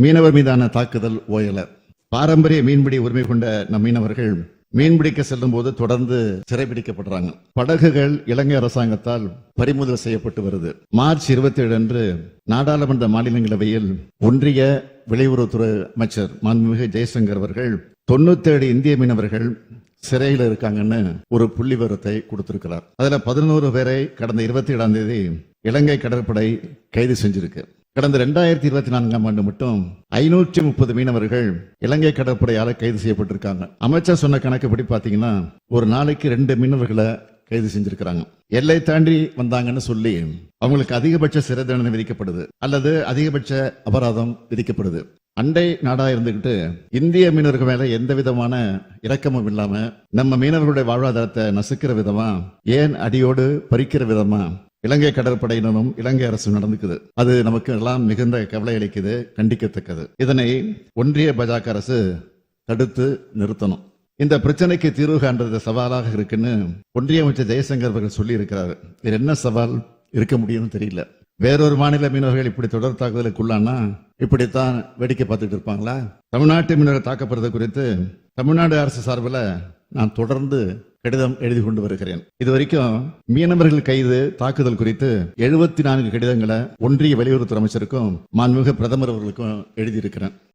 மீனவர் மீதான தாக்குதல் ஓயல. பாரம்பரிய மீன்பிடி உரிமை கொண்ட நம் மீனவர்கள் மீன்பிடிக்க செல்லும் போது தொடர்ந்து சிறைபிடிக்கப்படுறாங்க. படகுகள் இலங்கை அரசாங்கத்தால் பறிமுதல் செய்யப்பட்டு வருது. மார்ச் 27 அன்று நாடாளுமன்ற மாநிலங்களவையில் ஒன்றிய வெளியுறவுத்துறை அமைச்சர் மாண்புமிகு ஜெய்சங்கர் அவர்கள் 97 இந்திய மீனவர்கள் சிறையில் இருக்காங்கன்னு ஒரு புள்ளி விவரத்தை கொடுத்திருக்கிறார். அதுல 11 பேரை கடந்த 27ஆம் தேதி இலங்கை கடற்படை கைது செஞ்சிருக்கு. கடந்த 2024ஆம் ஆண்டு மட்டும் 530 மீனவர்கள் இலங்கை கடற்படையால கைது செய்யப்பட்டிருக்காங்க. அமைச்சர் சொன்ன கணக்குப்படி பாத்தீங்கன்னா ஒரு நாளைக்கு 2 மீனவர்களை கைது செஞ்சிருக்கிறாங்க. எல்லை தாண்டி வந்தாங்கன்னு சொல்லி அவங்களுக்கு அதிகபட்ச சிறை தண்டனை விதிக்கப்படுது அல்லது அதிகபட்ச அபராதம் விதிக்கப்படுது. அண்டை நாடா இருந்துகிட்டு இந்திய மீனவர்கள் மேல எந்த விதமான இரக்கமும் இல்லாம நம்ம மீனவர்களுடைய வாழ்வாதாரத்தை நசுக்கிற விதமா, ஏன் அடியோடு பறிக்கிற விதமா இலங்கை கடற்படையினரும் இலங்கை அரசும் நடந்துக்குது. அது நமக்கு எல்லாம் மிகுந்த கவலை அளிக்குது, கண்டிக்கத்தக்கது. இதனை ஒன்றிய பாஜக அரசு தடுத்து நிறுத்தணும். இந்த பிரச்சனைக்கு தீர்வு காண்றது சவாலாக இருக்குன்னு ஒன்றிய அமைச்சர் ஜெயசங்கர் அவர்கள் சொல்லி இருக்கிறார். இது என்ன சவால் இருக்க முடியும்னு தெரியல. வேறொரு மாநில மீனவர்கள் இப்படி தொடர் தாக்குதலுக்குள்ளானா இப்படித்தான் வேடிக்கை பார்த்துட்டு இருப்பாங்களா? தமிழ்நாட்டு மீனவர்கள் தாக்கப்படுறது குறித்து தமிழ்நாடு அரசு சார்பில் நான் தொடர்ந்து கடிதம் எழுதி கொண்டு வருகிறேன். இதுவரைக்கும் மீனவர்கள் கைது தாக்குதல் குறித்து 74 கடிதங்களை ஒன்றிய வெளியுறவுத்துறை அமைச்சருக்கும் மாண்புமிகு பிரதமர் அவர்களுக்கும் எழுதியிருக்கிறேன்.